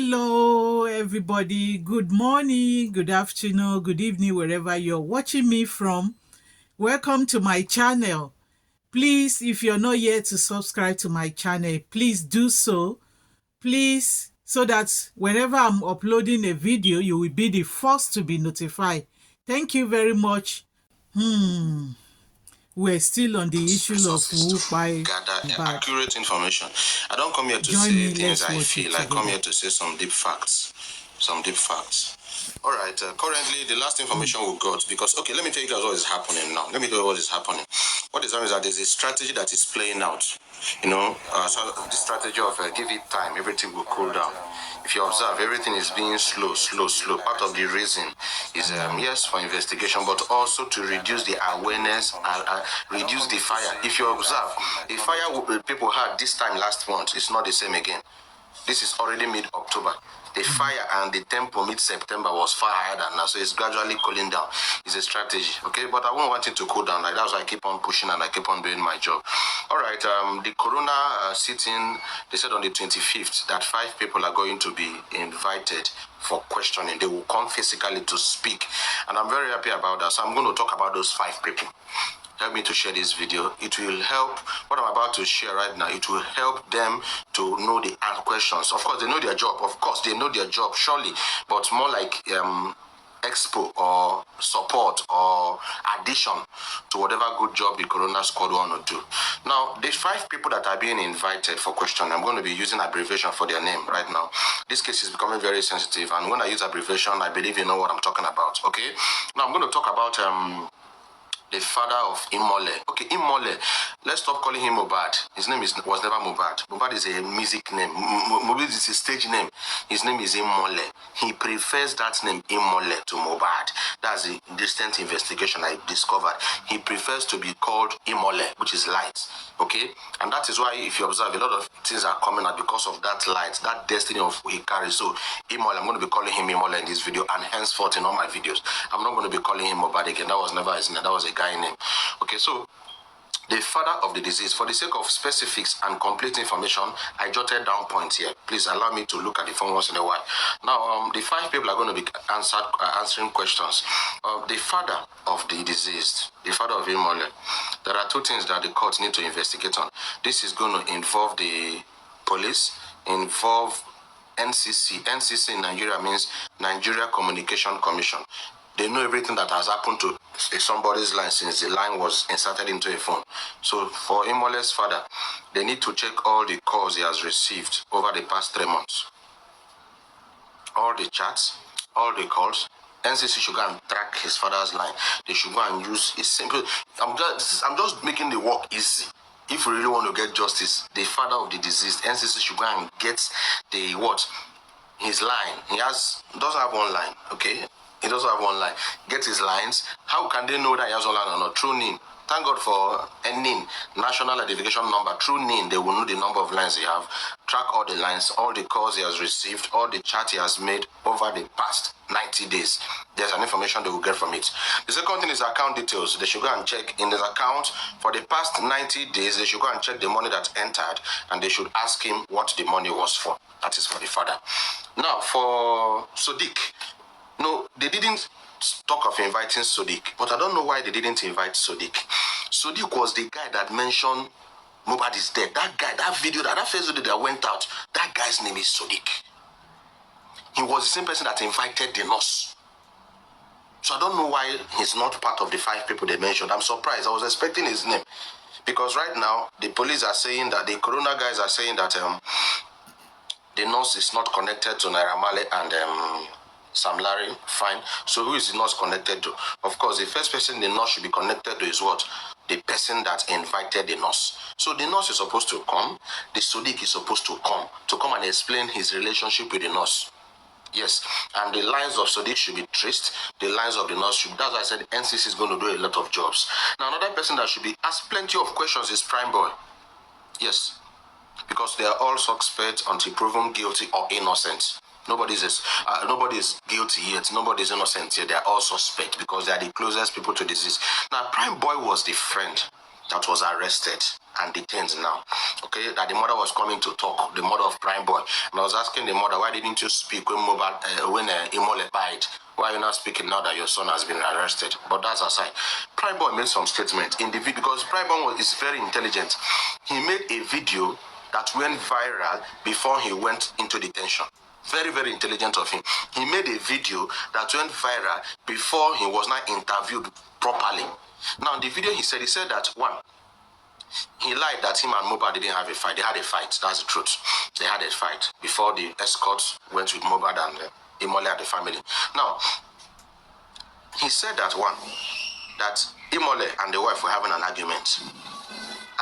Hello, everybody. Good morning, good afternoon, good evening, wherever you're watching me from. Welcome to my channel. Please, if you're not yet to subscribe to my channel, please do so. Please, so that whenever I'm uploading a video, you will be the first to be notified. Thank you very much. We're still on the issue of Huuuuuuuuuuuum. Gather accurate information. I don't come here to say things I feel. I come here to say some deep facts. All right. Currently, the last information we got, because okay, let me tell you guys what is happening now. Let me tell you what is happening. What is happening is that there's a strategy that is playing out. So the strategy of give it time, everything will cool down. If you observe, everything is being slow. Part of the reason is yes, for investigation, but also to reduce the awareness and reduce the fire. If you observe, the fire people had this time last month is not the same again. This is already mid-October. The fire and the tempo mid-September was far higher than now, so it's gradually cooling down. It's a strategy, okay? But I won't want it to cool down. Like that's why I keep on pushing and I keep on doing my job. All right, the corona sitting, they said on the 25th that 5 people are going to be invited for questioning. They will come physically to speak, and I'm very happy about that. So I'm going to talk about those 5 people. Help me to share this video. It will help what I'm about to share right now. It will help them to know the questions. Of course, they know their job. Of course, they know their job, surely. But more like expo or support or addition to whatever good job the Corona Squad want to do. Now, the 5 people that are being invited for question, I'm going to be using abbreviation for their name right now. This case is becoming very sensitive, and when I use abbreviation, I believe you know what I'm talking about, okay? Now, I'm going to talk about the father of Imole. Okay, Imole. Let's stop calling him MOHBAD. His name was never MOHBAD. MOHBAD is a music name. MOHBAD is a stage name. His name is Imole. He prefers that name Imole to MOHBAD. That's a distant investigation I discovered. He prefers to be called Imole, which is light. Okay? And that is why, if you observe, a lot of things are coming out because of that light, that destiny of he carries. So, Imole, I'm going to be calling him Imole in this video, and henceforth in all my videos. I'm not going to be calling him MOHBAD again. That was never his name. That was a guy name. Okay, so the father of the disease, for the sake of specifics and complete information, I jotted down points here. Please allow me to look at the phone once in a while. Now, the 5 people are going to be answering questions. The father of the deceased, the father of Imole, there are 2 things that the court need to investigate on. This is going to involve the police, involve NCC. NCC in Nigeria means Nigeria Communication Commission. They know everything that has happened to somebody's line since the line was inserted into a phone. So for Imole's father, they need to check all the calls he has received over the past 3 months. All the chats, all the calls. NCC should go and track his father's line. They should go and use a simple... I'm just making the work easy. If we really want to get justice, the father of the deceased, NCC should go and get the what? His line. He doesn't have one line, okay? He doesn't have one line. Get his lines. How can they know that he has one line or not? Through NIN. Thank God for NIN, National Identification Number. Through NIN, they will know the number of lines he have. Track all the lines, all the calls he has received, all the chat he has made over the past 90 days. There's an information they will get from it. The second thing is account details. They should go and check in his account for the past 90 days. They should go and check the money that entered, and they should ask him what the money was for. That is for the father. Now, for Sodiq. No, they didn't talk of inviting Sodiq, but I don't know why they didn't invite Sodiq. Sodiq was the guy that mentioned MOHBAD is dead. That guy, that first video that went out, that guy's name is Sodiq. He was the same person that invited the nurse. So I don't know why he's not part of the 5 people they mentioned. I'm surprised. I was expecting his name. Because right now, the police are saying that, the corona guys are saying that the nurse is not connected to Naira Marley and Sam Larry, fine. So who is the nurse connected to? Of course, the first person the nurse should be connected to is what? The person that invited the nurse. So the nurse is supposed to come. The Sodiq is supposed to come and explain his relationship with the nurse. Yes, and the lines of Sodiq should be traced. The lines of the nurse should be... That's why I said NCC is going to do a lot of jobs. Now, another person that should be asked plenty of questions is Prime Boy. Yes, because they are all suspects until proven guilty or innocent. Nobody is guilty yet. Nobody is innocent yet. They are all suspect because they are the closest people to disease. Now, Prime Boy was the friend that was arrested and detained now. Okay, that the mother was coming to talk, the mother of Prime Boy. And I was asking the mother, why didn't you speak when Imole died? Why are you not speaking now that your son has been arrested? But that's aside. Prime Boy made some statement in the video because Prime Boy is very intelligent. He made a video that went viral before he went into detention. Very, very intelligent of him. He made a video that went viral before he was not interviewed properly. Now, in the video he said that, one, he lied that him and MOHBAD didn't have a fight. They had a fight. That's the truth. They had a fight before the escorts went with MOHBAD and Imole and the family. Now, he said that, one, that Imole and the wife were having an argument.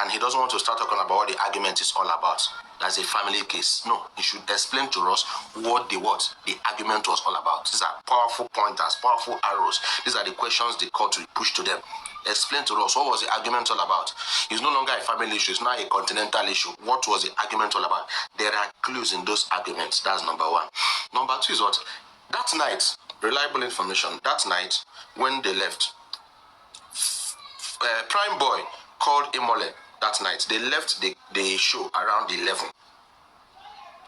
And he doesn't want to start talking about what the argument is all about. That's a family case. No, he should explain to us what the argument was all about. These are powerful pointers, powerful arrows. These are the questions the court will push to them. Explain to us what was the argument all about. It's no longer a family issue, it's now a continental issue. What was the argument all about? There are clues in those arguments. That's number one. Number two is what? That night, reliable information, that night when they left, Prime Boy called Imole that night. They left the show around 11.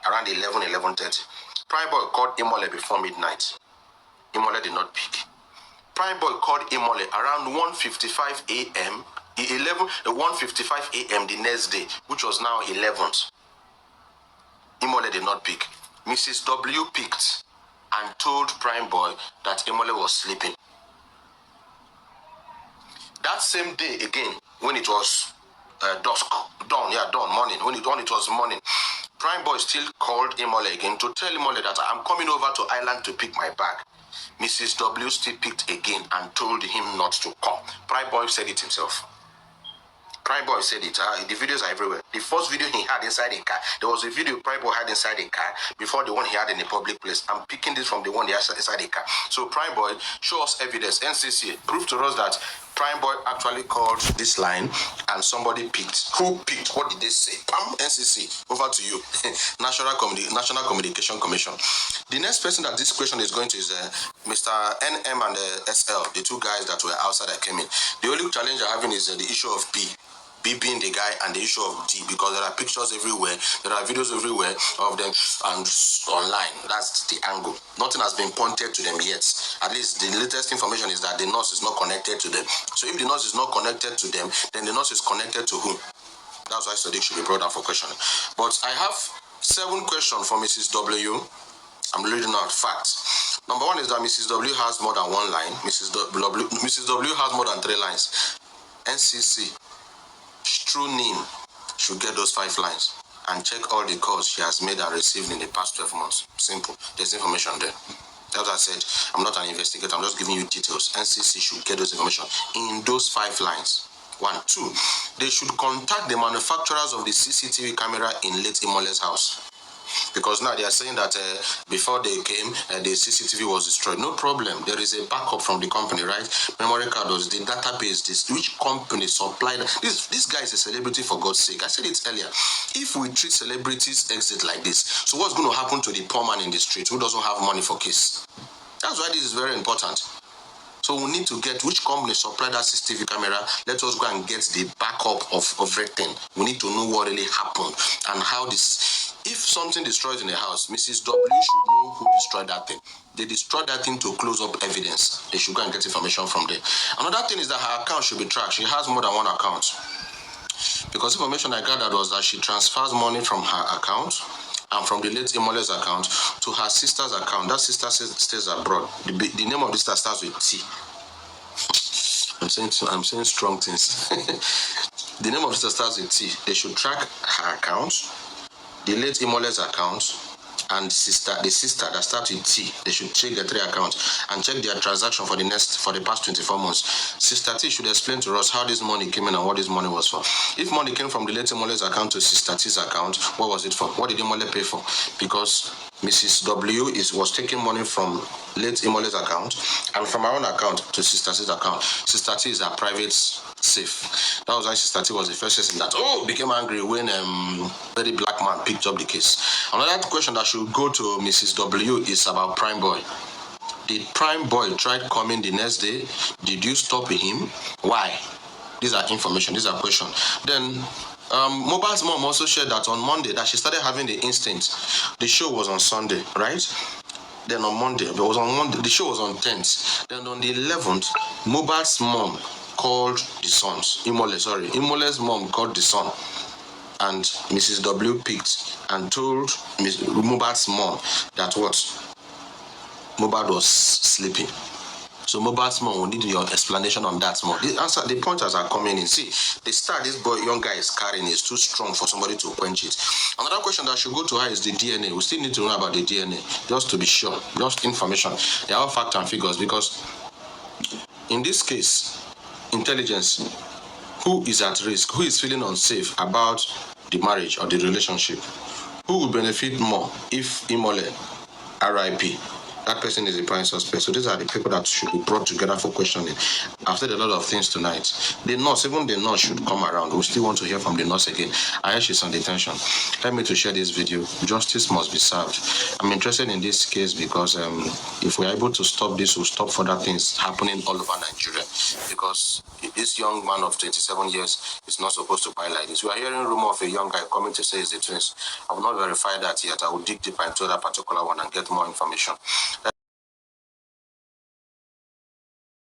Around 11:30. Prime Boy called Imole before midnight. Imole did not pick. Prime Boy called Imole around 1:55 a.m. 1:55 a.m. the next day, which was now 11th. Imole did not pick. Mrs. W picked and told Prime Boy that Imole was sleeping. That same day again, when it was morning, when it was morning, Prime Boy still called Imole again to tell Imole that I'm coming over to Island to pick my bag. Mrs. W still picked again and told him not to come. Prime Boy said it himself. Prime Boy said it. The videos are everywhere. The first video he had inside a car, there was a video Prime Boy had inside a car before the one he had in a public place. I'm picking this from the one he had inside a car. So Prime Boy, show us evidence. NCC, prove to us that Prime Boy actually called this line and somebody picked. Who picked? What did they say? Pam, NCC, over to you. National Communication Commission. The next person that this question is going to is Mr. NM and SL, the two guys that were outside that came in. The only challenge I'm having is the issue of B being the guy and the issue of D, because there are pictures everywhere, there are videos everywhere of them and online. That's the angle. Nothing has been pointed to them yet. At least the latest information is that the nurse is not connected to them. So if the nurse is not connected to them, then the nurse is connected to whom? That's why Sadiq should be brought down for questioning. But I have 7 questions for Mrs. W. I'm reading out facts. Number 1 is that Mrs. W has more than 1 line. Mrs. W has more than 3 lines. NCC, true name, should get those 5 lines and check all the calls she has made and received in the past 12 months. Simple. There's information there. As I said, I'm not an investigator, I'm just giving you details. NCC should get those information in those 5 lines. 1. 2, they should contact the manufacturers of the CCTV camera in late Imole's house. Because now they are saying that before they came, the CCTV was destroyed. No problem. There is a backup from the company, right? Memory card was the database. Which company supplied this guy is a celebrity, for God's sake. I said it earlier. If we treat celebrities exit like this, so what's going to happen to the poor man in the street who doesn't have money for kiss? That's why this is very important. So we need to get which company supplied that CCTV camera. Let us go and get the backup of everything. We need to know what really happened and how this. If something destroys in the house, Mrs. W should know who destroyed that thing. They destroyed that thing to close up evidence. They should go and get information from there. Another thing is that her account should be tracked. She has more than 1 account. Because information I gathered was that she transfers money from her account and from the late Imole's account to her sister's account. That sister stays abroad. The name of this sister starts with T. I'm saying strong things. The name of this sister starts with T. They should track her account, the late Imole's account, and the sister that starts with T. They should check the 3 accounts and check their transaction for the past 24 months. Sister T should explain to us how this money came in and what this money was for. If money came from the late Imole's account to Sister T's account, what was it for? What did Imole pay for? Because Mrs. W was taking money from late Imole's account and from her own account to Sister T's account. Sister T is a private safe. That was why Sister T was the first person that became angry when very black man picked up the case. Another question that should go to Mrs. W is about Prime Boy. Did Prime Boy try coming the next day? Did you stop him? Why? These are information, these are questions. Then Mohbad's mom also shared that on Monday that she started having the instinct. The show was on Sunday, right? Then on Monday, it was on Monday, the show was on 10th. Then on the 11th, Mohbad's mom called the sons. Imole's mom called the son. And Mrs. W picked and told Mohbad's mom that what? Mohbad was sleeping. So Mohbad's mom will need your explanation on that more. The pointers are coming in. See, the star this young guy is carrying is too strong for somebody to quench it. Another question that should go to her is the DNA. We still need to know about the DNA, just to be sure, just information. They are all facts and figures, because in this case, intelligence, who is at risk, who is feeling unsafe about the marriage or the relationship, who will benefit more if Imole, RIP, that person is a prime suspect. So these are the people that should be brought together for questioning. I've said a lot of things tonight. The nurse, even the nurse should come around. We still want to hear from the nurse again. I heard she's on detention. Help me to share this video. Justice must be served. I'm interested in this case because if we're able to stop this, we'll stop further things happening all over Nigeria. Because this young man of 27 years is not supposed to buy like this. We are hearing rumor of a young guy coming to say it's the twins. I will not verify that yet. I will dig deeper into that particular one and get more information.